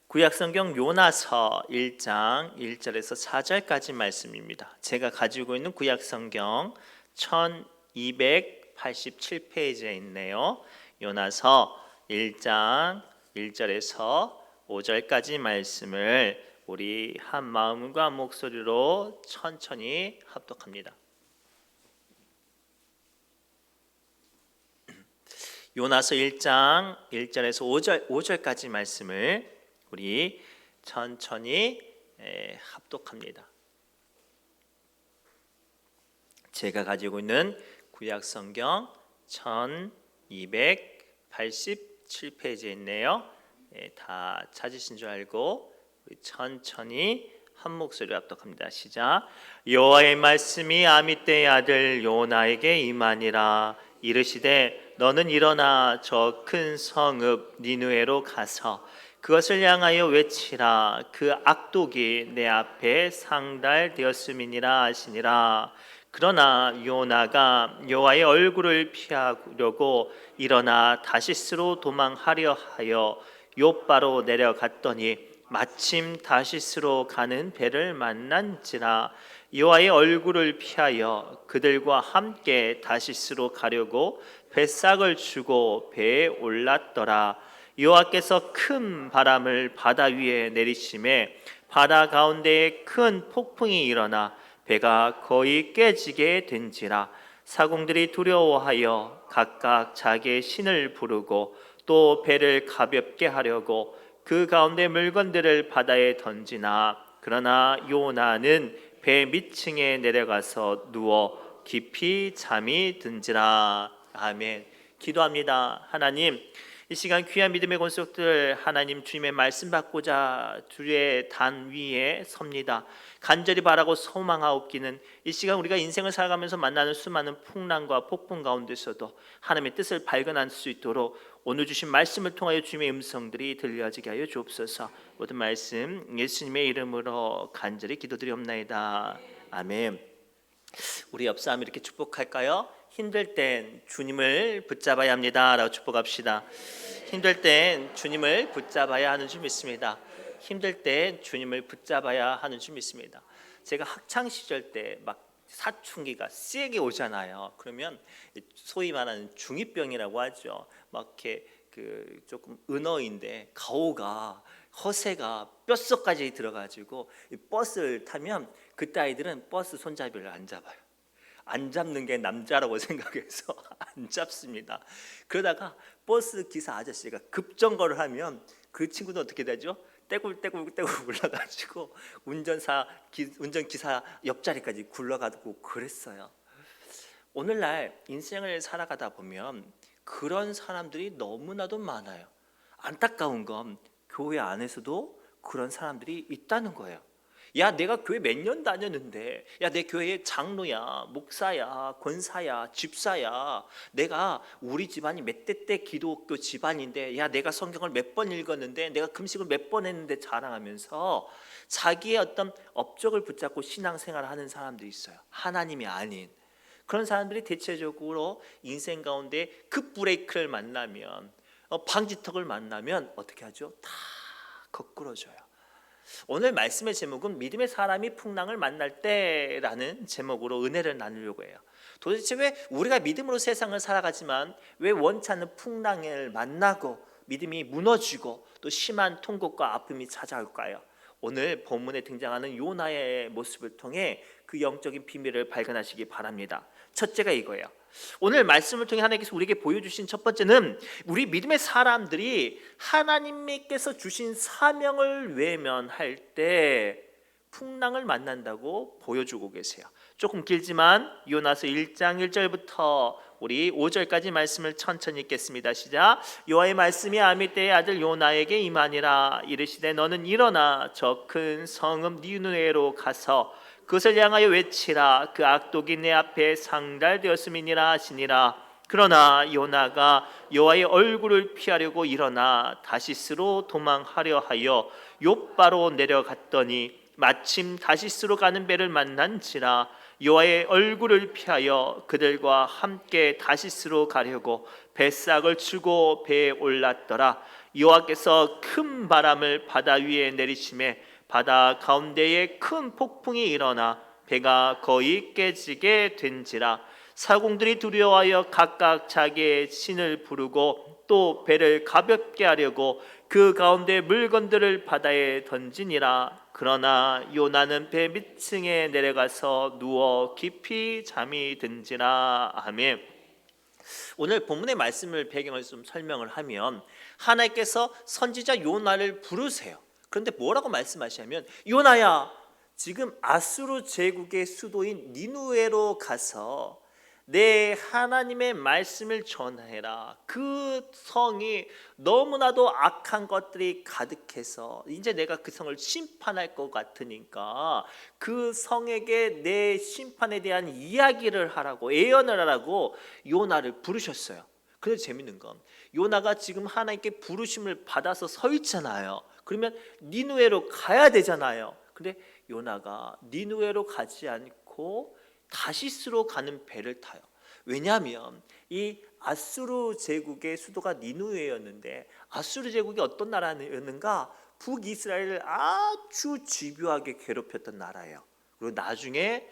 구약성경 요나서 1장 1절에서 4절까지 말씀입니다. 제가 가지고 있는 구약성경 1287페이지에 있네요. 요나서 1장 1절에서 5절까지 말씀을 우리 한 마음과 목소리로 천천히 합독합니다. 요나서 1장 1절에서 5절까지 말씀을 우리 천천히 합독합니다. 제가 가지고 있는 구약성경 1287페이지에 있네요. 다 찾으신 줄 알고 우리 천천히 한 목소리로 합독합니다. 시작. 여호와의 말씀이 아미떼의 아들 요나에게 임하니라. 이르시되 너는 일어나 저 큰 성읍 니느웨로 가서 그것을 향하여 외치라. 그 악독이 내 앞에 상달되었음이니라 하시니라. 그러나 요나가 여호와의 얼굴을 피하려고 일어나 다시스로 도망하려 하여 욥바로 내려갔더니 마침 다시스로 가는 배를 만난지라. 여호와의 얼굴을 피하여 그들과 함께 다시스로 가려고 뱃삭을 주고 배에 올랐더라. 여호와께서 큰 바람을 바다 위에 내리심에 바다 가운데에 큰 폭풍이 일어나 배가 거의 깨지게 된지라. 사공들이 두려워하여 각각 자기의 신을 부르고 또 배를 가볍게 하려고 그 가운데 물건들을 바다에 던지나 그러나 요나는 배 밑층에 내려가서 누워 깊이 잠이 든지라. 아멘. 기도합니다. 하나님, 이 시간 귀한 믿음의 권속들 하나님 주님의 말씀 받고자 주의 단 위에 섭니다. 간절히 바라고 소망하옵기는 이 시간 우리가 인생을 살아가면서 만나는 수많은 풍랑과 폭풍 가운데서도 하나님의 뜻을 발견할 수 있도록 오늘 주신 말씀을 통하여 주님의 음성들이 들려지게 하여 주옵소서. 모든 말씀 예수님의 이름으로 간절히 기도드리옵나이다. 아멘. 우리 옆 사람 이렇게 축복할까요? 힘들 땐 주님을 붙잡아야 합니다 라고 축복합시다. 힘들 땐 주님을 붙잡아야 하는 줄 믿습니다. 힘들 땐 주님을 붙잡아야 하는 줄 믿습니다. 제가 학창 시절 때 막 사춘기가 세게 오잖아요. 그러면 소위 말하는 중2병이라고 하죠. 막 이렇게 그 조금 은어인데 가오가 허세가 뼛속까지 들어가지고 버스를 타면 그때 아이들은 버스 손잡이를 안 잡아요. 안 잡는 게 남자라고 생각해서 안 잡습니다. 그러다가 버스 기사 아저씨가 급정거를 하면 그 친구는 어떻게 되죠? 떼굴떼굴 굴러가지고 운전기사 옆자리까지 굴러가고 그랬어요. 오늘날 인생을 살아가다 보면 그런 사람들이 너무나도 많아요. 안타까운 건 교회 안에서도 그런 사람들이 있다는 거예요. 야, 내가 교회 몇 년 다녔는데, 야, 내 교회의 장로야, 목사야, 권사야, 집사야, 내가 우리 집안이 몇 대 때 기독교 집안인데, 야, 내가 성경을 몇 번 읽었는데, 내가 금식을 몇 번 했는데 자랑하면서 자기의 어떤 업적을 붙잡고 신앙생활을 하는 사람도 있어요. 하나님이 아닌 그런 사람들이 대체적으로 인생 가운데 급브레이크를 만나면, 방지턱을 만나면 어떻게 하죠? 다 거꾸러져요. 오늘 말씀의 제목은 믿음의 사람이 풍랑을 만날 때라는 제목으로 은혜를 나누려고 해요. 도대체 왜 우리가 믿음으로 세상을 살아가지만 왜 원치 않는 풍랑을 만나고 믿음이 무너지고 또 심한 통곡과 아픔이 찾아올까요? 오늘 본문에 등장하는 요나의 모습을 통해 그 영적인 비밀을 발견하시기 바랍니다. 첫째가 이거예요. 오늘 말씀을 통해 하나님께서 우리에게 보여주신 첫 번째는 우리 믿음의 사람들이 하나님께서 주신 사명을 외면할 때 풍랑을 만난다고 보여주고 계세요. 조금 길지만 요나서 1장 1절부터 우리 5절까지 말씀을 천천히 읽겠습니다. 시작. 여호와의 말씀이 아미떼의 아들 요나에게 임하니라. 이르시되 너는 일어나 저 큰 성읍 니느웨로 가서 그것을 향하여 외치라. 그 악독이 내 앞에 상달되었음이니라 하시니라. 그러나 요나가 여호와의 얼굴을 피하려고 일어나 다시스로 도망하려 하여 욥바로 내려갔더니 마침 다시스로 가는 배를 만난지라. 여호와의 얼굴을 피하여 그들과 함께 다시스로 가려고 뱃삭을 치고 배에 올랐더라. 여호와께서 큰 바람을 바다 위에 내리심에 바다 가운데에 큰 폭풍이 일어나 배가 거의 깨지게 된지라. 사공들이 두려워하여 각각 자기의 신을 부르고 또 배를 가볍게 하려고 그 가운데 물건들을 바다에 던지니라. 그러나 요나는 배 밑층에 내려가서 누워 깊이 잠이 든지라. 아멘. 오늘 본문의 말씀을 배경을 좀 설명을 하면 하나님께서 선지자 요나를 부르세요. 그런데 뭐라고 말씀하시냐면 요나야, 지금 아수르 제국의 수도인 니누에로 가서 내 하나님의 말씀을 전해라. 그 성이 너무나도 악한 것들이 가득해서 이제 내가 그 성을 심판할 것 같으니까 그 성에게 내 심판에 대한 이야기를 하라고, 예언을 하라고 요나를 부르셨어요. 그런데 재밌는 건 요나가 지금 하나님께 부르심을 받아서 서 있잖아요. 그러면 니누에로 가야 되잖아요. 근데 요나가 니누에로 가지 않고 다시스로 가는 배를 타요. 왜냐하면 이 아수르 제국의 수도가 니누에였는데, 아수르 제국이 어떤 나라였는가? 북이스라엘을 아주 집요하게 괴롭혔던 나라예요. 그리고 나중에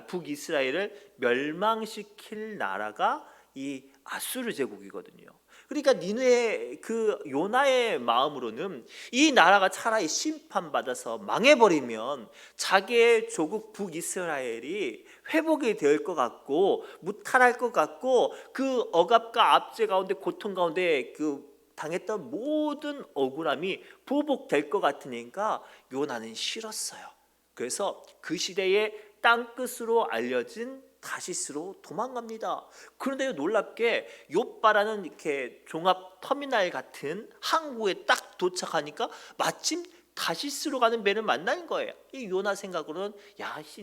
북이스라엘을 멸망시킬 나라가 이 아수르 제국이거든요. 그러니까 니누의 그 요나의 마음으로는 이 나라가 차라리 심판받아서 망해버리면 자기의 조국 북이스라엘이 회복이 될 것 같고 무탈할 것 같고 그 억압과 압제 가운데 고통 가운데 그 당했던 모든 억울함이 보복될 것 같으니까 요나는 싫었어요. 그래서 그 시대의 땅끝으로 알려진 다시스로 도망갑니다. 그런데 놀랍게 욥바라는 이렇게 종합 터미널 같은 항구에 딱 도착하니까 마침 다시스로 가는 배를 만나는 거예요. 이 요나 생각으로는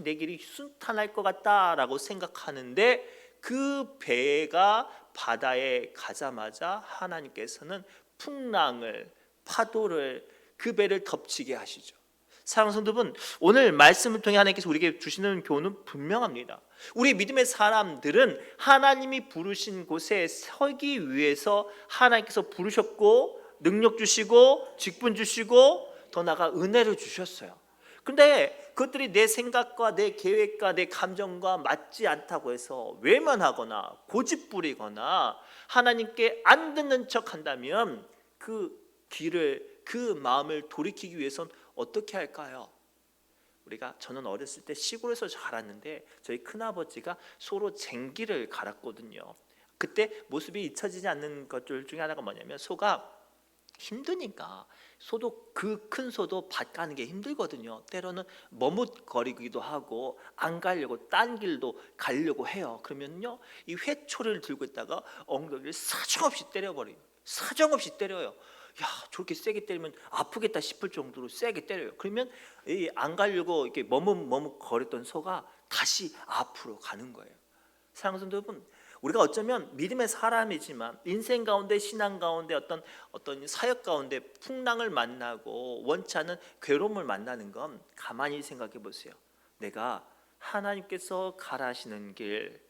내 길이 순탄할 것 같다라고 생각하는데 그 배가 바다에 가자마자 하나님께서는 풍랑을, 파도를 그 배를 덮치게 하시죠. 사랑하는 성도분, 오늘 말씀을 통해 하나님께서 우리에게 주시는 교훈은 분명합니다. 우리 믿음의 사람들은 하나님이 부르신 곳에 서기 위해서 하나님께서 부르셨고 능력 주시고 직분 주시고 더 나아가 은혜를 주셨어요. 그런데 그것들이 내 생각과 내 계획과 내 감정과 맞지 않다고 해서 외면하거나 고집부리거나 하나님께 안 듣는 척 한다면 그 길을, 그 마음을 돌이키기 위해서는 어떻게 할까요? 저는 어렸을 때 시골에서 자랐는데 저희 큰아버지가 소로 쟁기를 갈았거든요. 그때 모습이 잊혀지지 않는 것들 중에 하나가 뭐냐면 소가 힘드니까 소도 그 큰 소도 밭 가는 게 힘들거든요. 때로는 머뭇거리기도 하고 안 가려고 딴 길도 가려고 해요. 그러면요 이 회초리를 들고 있다가 엉덩이를 사정없이 때려버려요. 사정없이 때려요. 저렇게 세게 때리면 아프겠다 싶을 정도로 세게 때려요. 그러면 안 가려고 이렇게 머뭇거렸던 소가 다시 앞으로 가는 거예요. 사랑하는 성도 여러분, 우리가 어쩌면 믿음의 사람이지만 인생 가운데, 신앙 가운데, 어떤 사역 가운데 풍랑을 만나고 원치 않은 괴로움을 만나는 건 가만히 생각해 보세요. 내가 하나님께서 가라시는 길,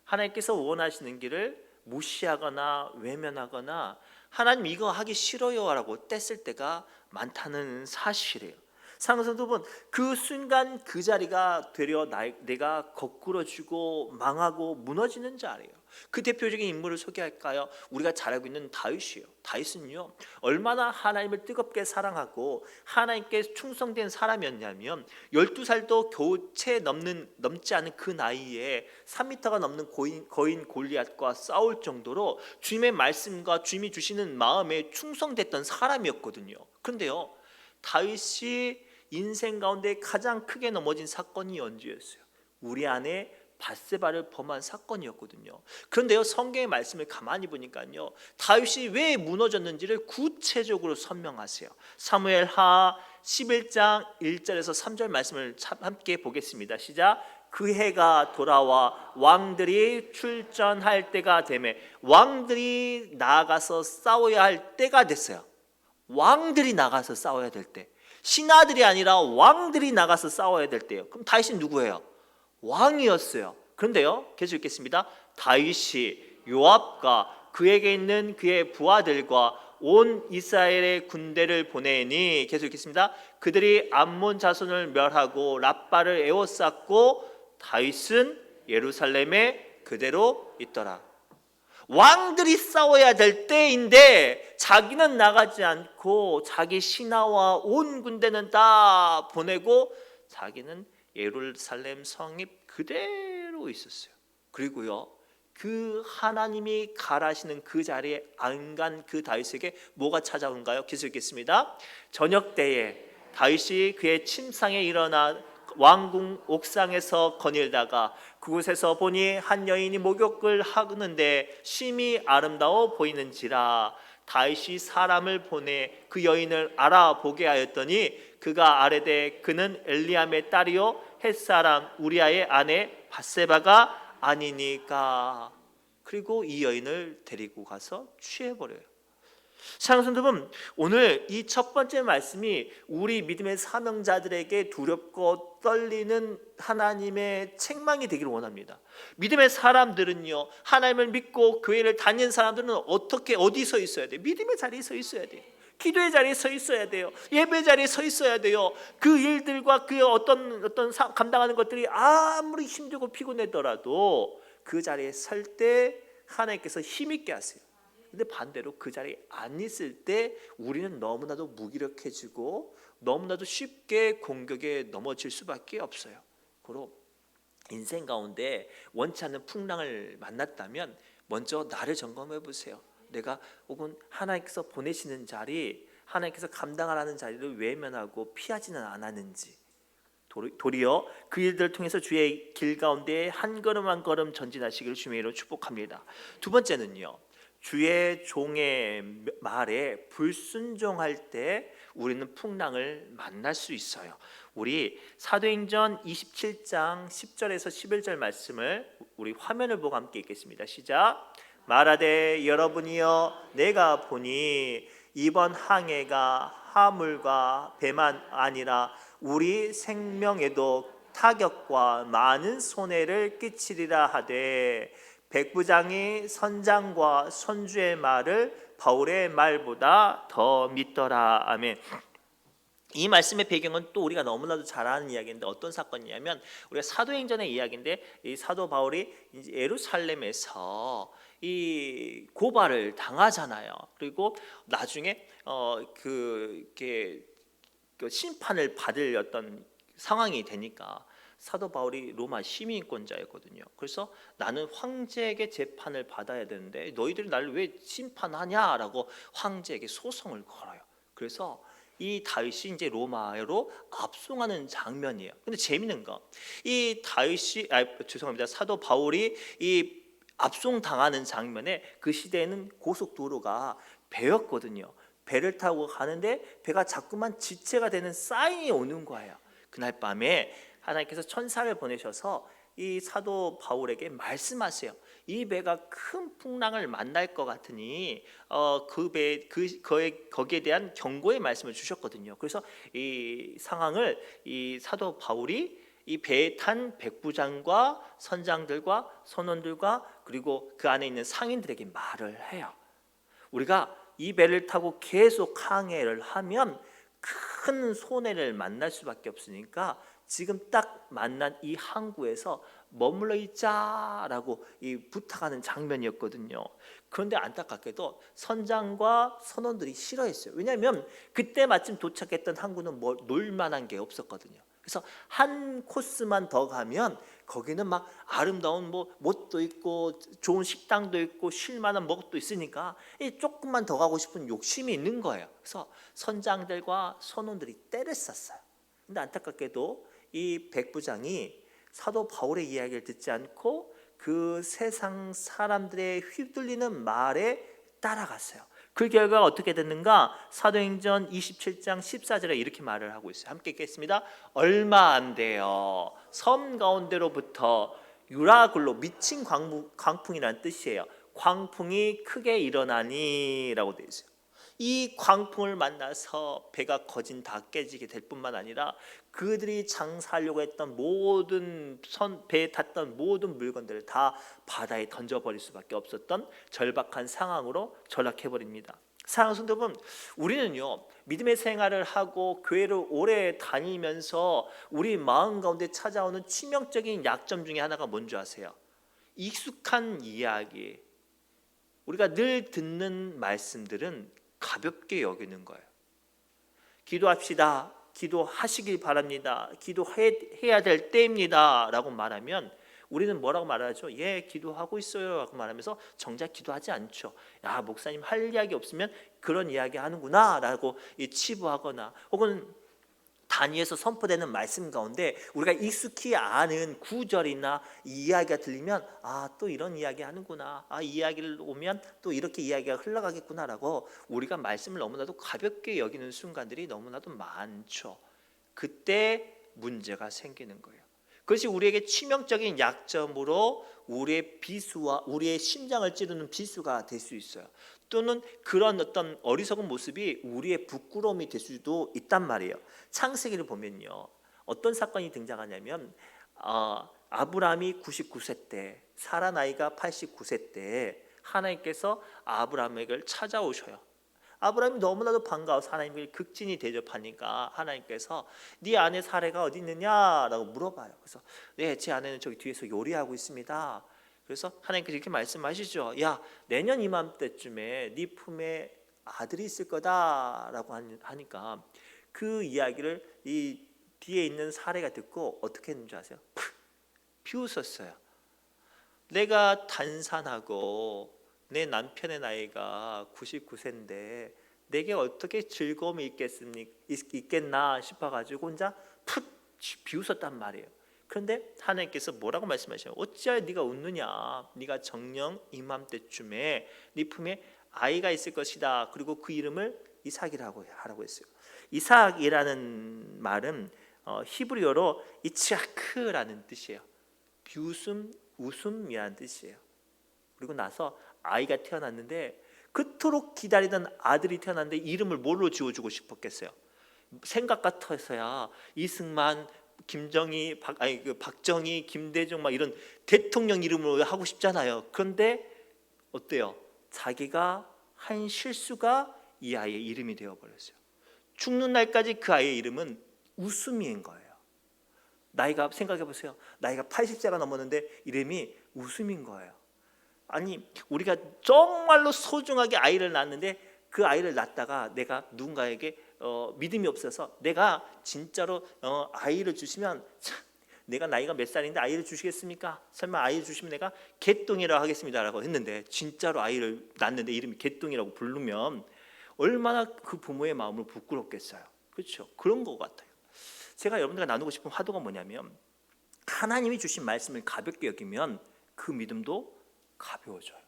하나님께서 원하시는 길을 무시하거나 외면하거나 하나님 이거 하기 싫어요 라고 뗐을 때가 많다는 사실이에요. 사랑하는 성도분, 그 순간 그 자리가 되려 내가 거꾸러지고 망하고 무너지는 자리예요. 그 대표적인 인물을 소개할까요? 우리가 잘 알고 있는 다윗이에요. 다윗은요 얼마나 하나님을 뜨겁게 사랑하고 하나님께 충성된 사람이었냐면 12살도 겨우 채 넘지 않은 그 나이에 3m가 넘는 거인 골리앗과 싸울 정도로 주님의 말씀과 주님이 주시는 마음에 충성됐던 사람이었거든요. 그런데요 다윗이 인생 가운데 가장 크게 넘어진 사건이 언제였어요? 우리 안에 밧세바를 범한 사건이었거든요. 그런데요 성경의 말씀을 가만히 보니까요 다윗이 왜 무너졌는지를 구체적으로 설명하세요. 사무엘하 11장 1절에서 3절 말씀을 함께 보겠습니다. 시작. 그 해가 돌아와 왕들이 출전할 때가 되매, 왕들이 나가서 싸워야 할 때가 됐어요. 왕들이 나가서 싸워야 될 때, 신하들이 아니라 왕들이 나가서 싸워야 될 때예요. 그럼 다윗은 누구예요? 왕이었어요. 그런데요, 계속 읽겠습니다. 다윗이 요압과 그에게 있는 그의 부하들과 온 이스라엘의 군대를 보내니, 계속 읽겠습니다. 그들이 암몬 자손을 멸하고 랍바를 에워쌌고 다윗은 예루살렘에 그대로 있더라. 왕들이 싸워야 될 때인데 자기는 나가지 않고 자기 신하와 온 군대는 다 보내고 자기는 예루살렘 성입 그대로 있었어요. 그리고요, 그 하나님이 가라시는 그 자리에 안 간 그 다윗에게 뭐가 찾아온가요? 계속 읽겠습니다. 저녁 때에 다윗이 그의 침상에 일어나 왕궁 옥상에서 거닐다가 그곳에서 보니 한 여인이 목욕을 하는데 심히 아름다워 보이는지라. 다윗이 사람을 보내 그 여인을 알아보게 하였더니 그가 아뢰되 그는 엘리암의 딸이요 햇사람 우리아의 아내 밧세바가 아니니까. 그리고 이 여인을 데리고 가서 취해버려요. 사랑하는 성도 여러분, 오늘 이 첫 번째 말씀이 우리 믿음의 사명자들에게 두렵고 떨리는 하나님의 책망이 되기를 원합니다. 믿음의 사람들은요, 하나님을 믿고 교회를 다니는 사람들은 어디서 있어야 돼요? 믿음의 자리에 서 있어야 돼요. 기도의 자리에 서 있어야 돼요. 예배 자리에 서 있어야 돼요. 그 일들과 그 어떤 감당하는 것들이 아무리 힘들고 피곤하더라도 그 자리에 설 때 하나님께서 힘있게 하세요. 근데 반대로 그 자리에 안 있을 때 우리는 너무나도 무기력해지고 너무나도 쉽게 공격에 넘어질 수밖에 없어요. 그리고 인생 가운데 원치 않는 풍랑을 만났다면 먼저 나를 점검해 보세요. 내가 혹은 하나님께서 보내시는 자리, 하나님께서 감당하라는 자리를 외면하고 피하지는 않았는지, 도리어 그 일들을 통해서 주의 길 가운데 한 걸음 한 걸음 전진하시기를 주의 이름으로 축복합니다. 두 번째는요, 주의 종의 말에 불순종할 때 우리는 풍랑을 만날 수 있어요. 우리 사도행전 27장 10절에서 11절 말씀을 우리 화면을 보고 함께 읽겠습니다. 시작. 말하되 여러분이여 내가 보니 이번 항해가 화물과 배만 아니라 우리 생명에도 타격과 많은 손해를 끼치리라 하되 백부장이 선장과 선주의 말을 바울의 말보다 더 믿더라. 아멘. 이 말씀의 배경은 또 우리가 너무나도 잘 아는 이야기인데 어떤 사건이냐면 우리가 사도행전의 이야기인데 이 사도 바울이 이제 예루살렘에서 이 고발을 당하잖아요. 그리고 나중에 그 심판을 받을 어떤 상황이 되니까 사도 바울이 로마 시민권자였거든요. 그래서 나는 황제에게 재판을 받아야 되는데 너희들이 나를 왜 심판하냐라고 황제에게 소송을 걸어요. 그래서 이 다윗이 이제 로마로 압송하는 장면이에요. 근데 재밌는 거, 이 다윗이 죄송합니다. 사도 바울이 이 압송 당하는 장면에 그 시대에는 고속도로가 배였거든요. 배를 타고 가는데 배가 자꾸만 지체가 되는 사인이 오는 거예요. 그날 밤에 하나님께서 천사를 보내셔서 이 사도 바울에게 말씀하세요. 이 배가 큰 풍랑을 만날 것 같으니 거기에 대한 경고의 말씀을 주셨거든요. 그래서 이 상황을 이 사도 바울이 이 배에 탄 백부장과 선장들과 선원들과 그리고 그 안에 있는 상인들에게 말을 해요. 우리가 이 배를 타고 계속 항해를 하면 큰 손해를 만날 수밖에 없으니까 지금 딱 만난 이 항구에서 머물러 있자라고 이 부탁하는 장면이었거든요. 그런데 안타깝게도 선장과 선원들이 싫어했어요. 왜냐하면 그때 마침 도착했던 항구는 뭐 놀만한 게 없었거든요. 그래서 한 코스만 더 가면 거기는 막 아름다운 뭐 못도 있고 좋은 식당도 있고 쉴만한 먹도 있으니까 조금만 더 가고 싶은 욕심이 있는 거예요. 그래서 선장들과 선원들이 떼를 쌌어요. 근데 안타깝게도 이 백부장이 사도 바울의 이야기를 듣지 않고 그 세상 사람들의 휘둘리는 말에 따라갔어요. 그 결과가 어떻게 됐는가? 사도행전 27장 14절에 이렇게 말을 하고 있어요. 함께 읽겠습니다. 얼마 안 돼요. 섬 가운데로부터 유라굴로 미친 광풍이라는 뜻이에요. 광풍이 크게 일어나니 라고 되어 있어요. 이 광풍을 만나서 배가 거진 다 깨지게 될 뿐만 아니라 그들이 장사하려고 했던 모든 배에 탔던 모든 물건들을 다 바다에 던져버릴 수밖에 없었던 절박한 상황으로 전락해버립니다. 사랑하는 성도 여러분, 우리는요 믿음의 생활을 하고 교회를 오래 다니면서 우리 마음 가운데 찾아오는 치명적인 약점 중에 하나가 뭔지 아세요? 익숙한 이야기, 우리가 늘 듣는 말씀들은 가볍게 여기는 거예요. 기도합시다, 기도하시길 바랍니다, 기도해야 될 때입니다 라고 말하면 우리는 뭐라고 말하죠? 예, 기도하고 있어요 라고 말하면서 정작 기도하지 않죠. 야, 목사님 할 이야기 없으면 그런 이야기 하는구나 라고 치부하거나, 혹은 단위에서 선포되는 말씀 가운데 우리가 익숙히 아는 구절이나 이야기가 들리면 또 이런 이야기 하는구나, 이 이야기를 오면 또 이렇게 이야기가 흘러가겠구나 라고 우리가 말씀을 너무나도 가볍게 여기는 순간들이 너무나도 많죠. 그때 문제가 생기는 거예요. 그것이 우리에게 치명적인 약점으로 우리의 비수와 우리의 심장을 찌르는 비수가 될 수 있어요. 또는 그런 어떤 어리석은 모습이 우리의 부끄러움이 될 수도 있단 말이에요. 창세기를 보면요, 어떤 사건이 등장하냐면 아브라함이 99세 때, 사라 나이가 89세 때 하나님께서 아브라함에게 찾아오셔요. 아브라함이 너무나도 반가워서 하나님을 극진히 대접하니까 하나님께서 네 아내 사레가 어디 있느냐라고 물어봐요. 그래서 네, 제 아내는 저기 뒤에서 요리하고 있습니다. 그래서 하나님께서 이렇게 말씀하시죠. 야, 내년 이맘때쯤에 네 품에 아들이 있을 거다라고 하니까 그 이야기를 이 뒤에 있는 사레가 듣고 어떻게 했는지 아세요? 비웃었어요. 내가 단산하고 내 남편의 나이가 99세인데 내게 어떻게 즐거움이 있겠나 싶어가지고 혼자 푹 비웃었단 말이에요. 그런데 하나님께서 뭐라고 말씀하셔요? 어찌하여 네가 웃느냐? 네가 정녕 이맘때쯤에 네 품에 아이가 있을 것이다. 그리고 그 이름을 이삭이라고 하라고 했어요. 이삭이라는 말은 히브리어로 이츠하크라는 뜻이에요. 비웃음, 웃음이라는 뜻이에요. 그리고 나서 아이가 태어났는데 그토록 기다리던 아들이 태어났는데 이름을 뭘로 지어주고 싶었겠어요? 생각 같아서야 이승만, 김정희, 박정희, 김대중 막 이런 대통령 이름으로 하고 싶잖아요. 그런데 어때요? 자기가 한 실수가 이 아이의 이름이 되어버렸어요. 죽는 날까지 그 아이의 이름은 웃음인 거예요. 나이가, 생각해보세요. 나이가 80세가 넘었는데 이름이 웃음인 거예요. 아니, 우리가 정말로 소중하게 아이를 낳았는데 그 아이를 낳다가 내가 누군가에게 믿음이 없어서 내가 진짜로 아이를 주시면, 참, 내가 나이가 몇 살인데 아이를 주시겠습니까? 설마 아이를 주시면 내가 개똥이라고 하겠습니다라고 했는데 진짜로 아이를 낳는데 이름이 개똥이라고 부르면 얼마나 그 부모의 마음을 부끄럽겠어요. 그렇죠? 그런 것 같아요. 제가 여러분들과 나누고 싶은 화두가 뭐냐면, 하나님이 주신 말씀을 가볍게 여기면 그 믿음도 가벼워져요.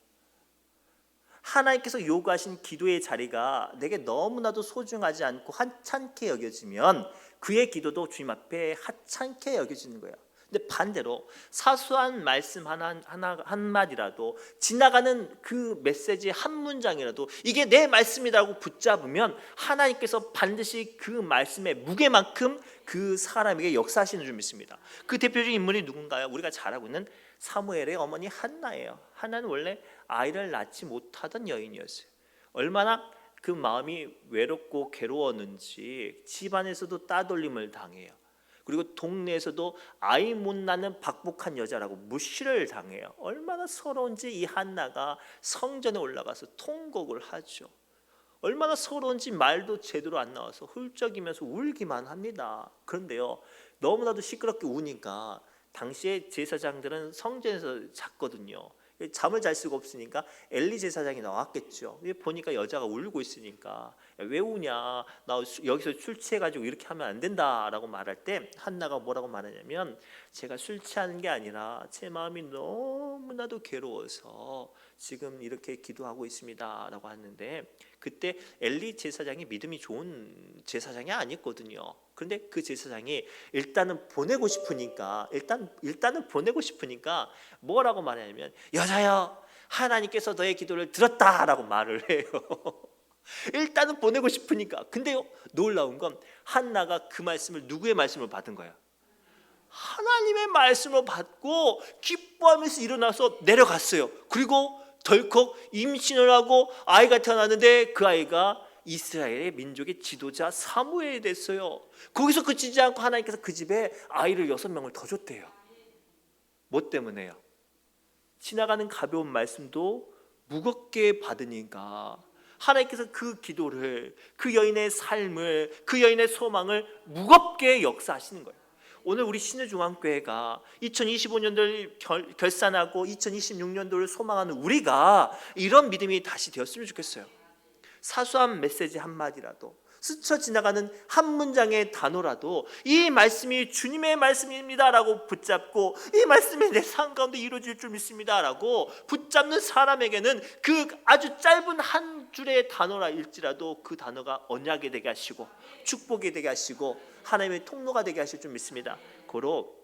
하나님께서 요구하신 기도의 자리가 내게 너무나도 소중하지 않고 하찮게 여겨지면 그의 기도도 주님 앞에 하찮게 여겨지는 거예요. 근데 반대로 사소한 말씀 한마디라도, 지나가는 그 메시지 한 문장이라도 이게 내 말씀이라고 붙잡으면 하나님께서 반드시 그 말씀의 무게만큼 그 사람에게 역사하시는 줄 믿습니다. 그 대표적인 인물이 누군가요? 우리가 잘 알고 있는 사무엘의 어머니 한나예요. 한나는 원래 아이를 낳지 못하던 여인이었어요. 얼마나 그 마음이 외롭고 괴로웠는지 집안에서도 따돌림을 당해요. 그리고 동네에서도 아이 못 낳는 박복한 여자라고 무시를 당해요. 얼마나 서러운지 이 한나가 성전에 올라가서 통곡을 하죠. 얼마나 서러운지 말도 제대로 안 나와서 훌쩍이면서 울기만 합니다. 그런데요, 너무나도 시끄럽게 우니까 당시에 제사장들은 성전에서 잤거든요. 잠을 잘 수가 없으니까 엘리 제사장이 나왔겠죠. 보니까 여자가 울고 있으니까 왜 우냐, 나 여기서 술 취해가지고 이렇게 하면 안 된다라고 말할 때 한나가 뭐라고 말하냐면, 제가 술 취하는 게 아니라 제 마음이 너무나도 괴로워서 지금 이렇게 기도하고 있습니다 라고 하는데, 그때 엘리 제사장이 믿음이 좋은 제사장이 아니거든요. 그런데 그 제사장이 일단은 보내고 싶으니까 일단은 보내고 싶으니까 뭐라고 말하냐면, 여자여, 하나님께서 너의 기도를 들었다라고 말을 해요. 일단은 보내고 싶으니까. 근데요, 놀라운 건 한나가 그 말씀을 누구의 말씀을 받은 거야? 하나님의 말씀을 받고 기뻐하면서 일어나서 내려갔어요. 그리고 덜컥 임신을 하고 아이가 태어났는데 그 아이가 이스라엘의 민족의 지도자 사무엘이 됐어요. 거기서 그치지 않고 하나님께서 그 집에 아이를 6명을 더 줬대요. 뭐 때문에요? 지나가는 가벼운 말씀도 무겁게 받으니까 하나님께서 그 기도를, 그 여인의 삶을, 그 여인의 소망을 무겁게 역사하시는 거예요. 오늘 우리 신의중앙교회가 2025년도를 결산하고 2026년도를 소망하는 우리가 이런 믿음이 다시 되었으면 좋겠어요. 사소한 메시지 한마디라도, 스쳐 지나가는 한 문장의 단어라도 이 말씀이 주님의 말씀입니다 라고 붙잡고, 이 말씀이 내 삶 가운데 이루어질 줄 믿습니다 라고 붙잡는 사람에게는 그 아주 짧은 한 줄의 단어라 일지라도 그 단어가 언약이 되게 하시고 축복이 되게 하시고 하나님의 통로가 되게 하실 줄 믿습니다. 고로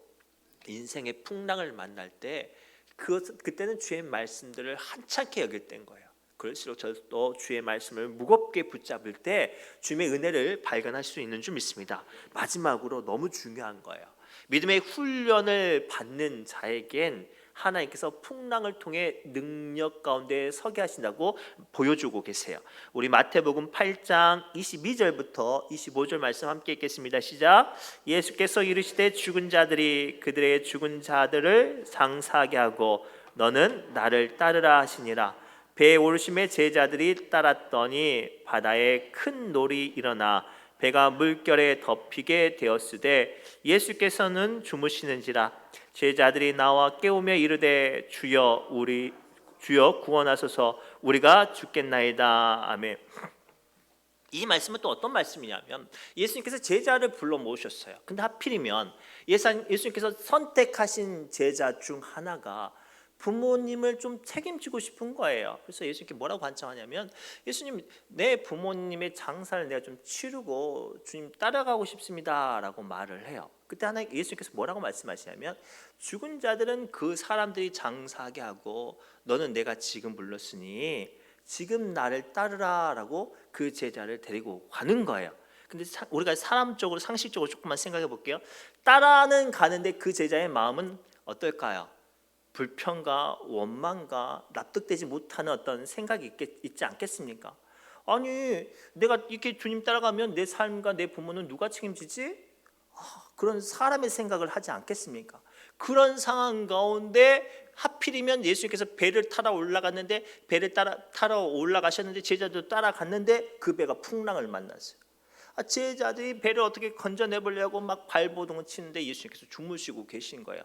인생의 풍랑을 만날 때 그때는 주의 말씀들을 한찮게 여길 때인 거예요. 그럴수록 저도 주의 말씀을 무겁게 붙잡을 때 주님의 은혜를 발견할 수 있는 줄 믿습니다. 마지막으로 너무 중요한 거예요. 믿음의 훈련을 받는 자에겐 하나님께서 풍랑을 통해 능력 가운데 서게 하신다고 보여주고 계세요. 우리 마태복음 8장 22절부터 25절 말씀 함께 읽겠습니다. 시작. 예수께서 이르시되 죽은 자들이 그들의 죽은 자들을 장사하게 하고 너는 나를 따르라 하시니라. 배에 오르심에 제자들이 따랐더니 바다에 큰 놀이 일어나 배가 물결에 덮이게 되었으되 예수께서는 주무시는지라. 제자들이 나와 깨우며 이르되 주여 구원하소서 우리가 죽겠나이다. 아멘. 이 말씀은 또 어떤 말씀이냐면 예수님께서 제자를 불러 모으셨어요. 근데 하필이면 예수님께서 선택하신 제자 중 하나가 부모님을 좀 책임지고 싶은 거예요. 그래서 예수님께 뭐라고 간청하냐면, 예수님, 내 부모님의 장사를 내가 좀 치르고 주님 따라가고 싶습니다 라고 말을 해요. 그때 예수님께서 뭐라고 말씀하시냐면, 죽은 자들은 그 사람들이 장사하게 하고 너는 내가 지금 불렀으니 지금 나를 따르라 라고 그 제자를 데리고 가는 거예요. 근데 우리가 사람적으로 상식적으로 조금만 생각해 볼게요. 따라는 가는데 그 제자의 마음은 어떨까요? 불평과 원망과 납득되지 못하는 어떤 생각이 있지 않겠습니까? 아니, 내가 이렇게 주님 따라가면 내 삶과 내 부모는 누가 책임지지? 그런 사람의 생각을 하지 않겠습니까? 그런 상황 가운데 하필이면 예수님께서 배를 타러 올라갔는데, 배를 타러 올라가셨는데 제자도 따라갔는데 그 배가 풍랑을 만났어요. 제자들이 배를 어떻게 건져내보려고 막 발버둥을 치는데 예수님께서 주무시고 계신 거예요.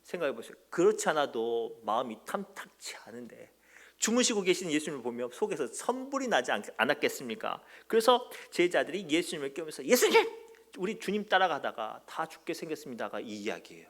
생각해 보세요. 그렇지 않아도 마음이 탐탁치 않은데 주무시고 계신 예수님을 보며 속에서 선불이 나지 않았겠습니까? 그래서 제자들이 예수님을 깨우면서, 예수님! 우리 주님 따라가다가 다 죽게 생겼습니다가 이 이야기예요.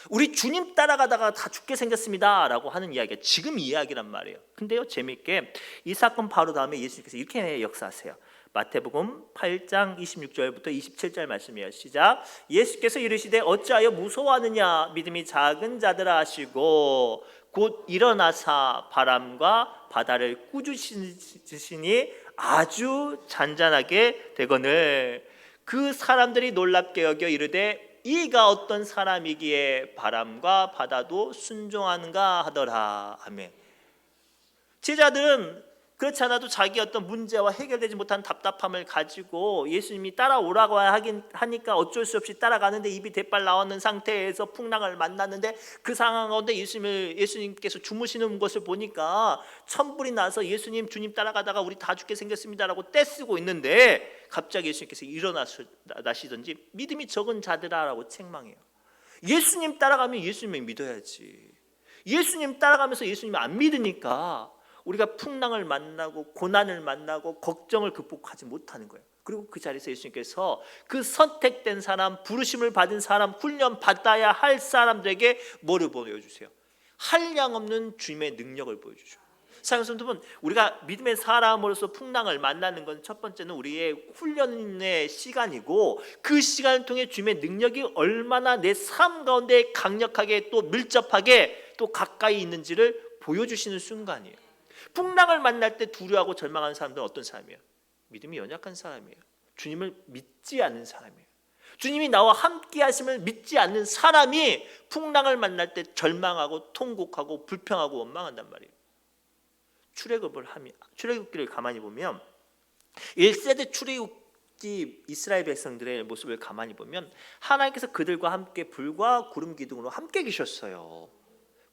우리 주님 따라가다가 다 죽게 생겼습니다 라고 하는 이야기가 지금 이야기란 말이에요. 근데요, 재미있게 이 사건 바로 다음에 예수님께서 이렇게 역사하세요. 마태복음 8장 26절부터 27절 말씀이에요. 시작. 예수께서 이르시되 어찌하여 무서워하느냐, 믿음이 작은 자들아 하시고 곧 일어나사 바람과 바다를 꾸짖으시니 아주 잔잔하게 되거늘. 그 사람들이 놀랍게 여겨 이르되 이가 어떤 사람이기에 바람과 바다도 순종하는가 하더라. 아멘. 제자들은 그렇지 않아도 자기 어떤 문제와 해결되지 못한 답답함을 가지고 예수님이 따라오라고 하니까 어쩔 수 없이 따라가는데 입이 대빨 나왔는 상태에서 풍랑을 만났는데 그 상황 가운데 예수님께서 주무시는 것을 보니까 천불이 나서 예수님 주님 따라가다가 우리 다 죽게 생겼습니다라고 떼쓰고 있는데 갑자기 예수님께서 일어나시던지 믿음이 적은 자들아라고 책망해요. 예수님 따라가면 예수님을 믿어야지. 예수님 따라가면서 예수님을 안 믿으니까 우리가 풍랑을 만나고 고난을 만나고 걱정을 극복하지 못하는 거예요. 그리고 그 자리에서 예수님께서 그 선택된 사람, 부르심을 받은 사람, 훈련 받아야 할 사람들에게 뭐를 보여주세요? 한량없는 주님의 능력을 보여주죠. 사랑하는 여러분, 우리가 믿음의 사람으로서 풍랑을 만나는 건 첫 번째는 우리의 훈련의 시간이고, 그 시간을 통해 주님의 능력이 얼마나 내 삶 가운데 강력하게 또 밀접하게 또 가까이 있는지를 보여주시는 순간이에요. 풍랑을 만날 때 두려워하고 절망하는 사람들은 어떤 사람이에요? 믿음이 연약한 사람이에요. 주님을 믿지 않는 사람이에요. 주님이 나와 함께 하심을 믿지 않는 사람이 풍랑을 만날 때 절망하고 통곡하고 불평하고 원망한단 말이에요. 출애굽기를 가만히 보면 1세대 출애굽기 이스라엘 백성들의 모습을 가만히 보면 하나님께서 그들과 함께 불과 구름 기둥으로 함께 계셨어요.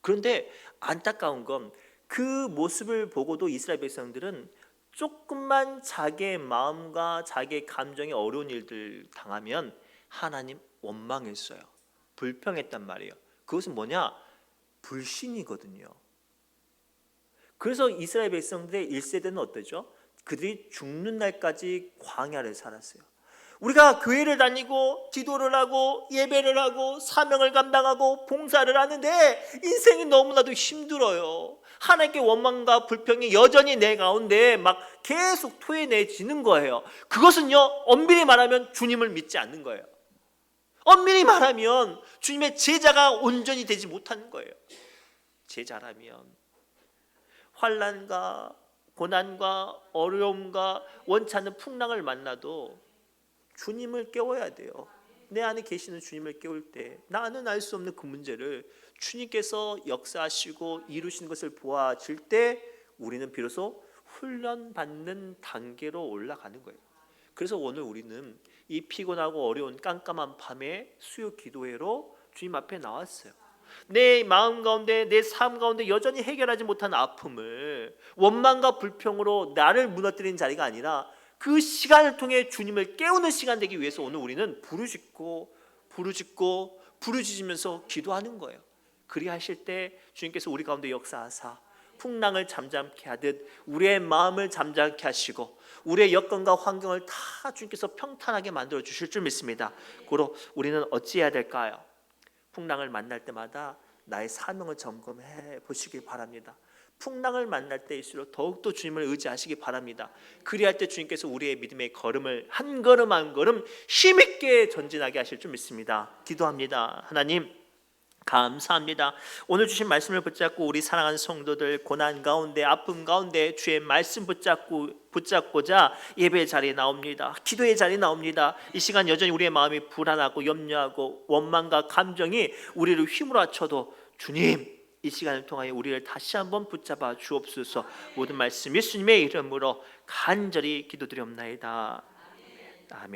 그런데 안타까운 건 그 모습을 보고도 이스라엘 백성들은 조금만 자기의 마음과 자기의 감정에 어려운 일들 당하면 하나님 원망했어요. 불평했단 말이에요. 그것은 뭐냐? 불신이거든요. 그래서 이스라엘 백성들의 1세대는 어떠죠? 그들이 죽는 날까지 광야를 살았어요. 우리가 교회를 다니고 기도를 하고 예배를 하고 사명을 감당하고 봉사를 하는데 인생이 너무나도 힘들어요. 하나님께 원망과 불평이 여전히 내 가운데 막 계속 토해내지는 거예요. 그것은요, 엄밀히 말하면 주님을 믿지 않는 거예요. 엄밀히 말하면 주님의 제자가 온전히 되지 못하는 거예요. 제자라면 환난과 고난과 어려움과 원치 않는 풍랑을 만나도 주님을 깨워야 돼요. 내 안에 계시는 주님을 깨울 때 나는 알 수 없는 그 문제를 주님께서 역사하시고 이루시는 것을 보아질 때 우리는 비로소 훈련받는 단계로 올라가는 거예요. 그래서 오늘 우리는 이 피곤하고 어려운 깜깜한 밤에 수요 기도회로 주님 앞에 나왔어요. 내 마음 가운데 내 삶 가운데 여전히 해결하지 못한 아픔을 원망과 불평으로 나를 무너뜨리는 자리가 아니라 그 시간을 통해 주님을 깨우는 시간 되기 위해서 오늘 우리는 부르짖으면서 기도하는 거예요. 그리하실 때 주님께서 우리 가운데 역사하사 풍랑을 잠잠케 하듯 우리의 마음을 잠잠케 하시고 우리의 여건과 환경을 다 주님께서 평탄하게 만들어 주실 줄 믿습니다. 그로 우리는 어찌해야 될까요? 풍랑을 만날 때마다 나의 사명을 점검해 보시기 바랍니다. 풍랑을 만날 때일수록 더욱더 주님을 의지하시기 바랍니다. 그리할 때 주님께서 우리의 믿음의 걸음을 한 걸음 한 걸음 힘있게 전진하게 하실 줄 믿습니다. 기도합니다. 하나님 감사합니다. 오늘 주신 말씀을 붙잡고 우리 사랑하는 성도들 고난 가운데 아픔 가운데 주의 말씀 붙잡고자 예배의 자리에 나옵니다. 기도의 자리에 나옵니다. 이 시간 여전히 우리의 마음이 불안하고 염려하고 원망과 감정이 우리를 휘몰아쳐도 주님 이 시간을 통하여 우리를 다시 한번 붙잡아 주옵소서. 모든 말씀 예수님의 이름으로 간절히 기도드리옵나이다. 아멘.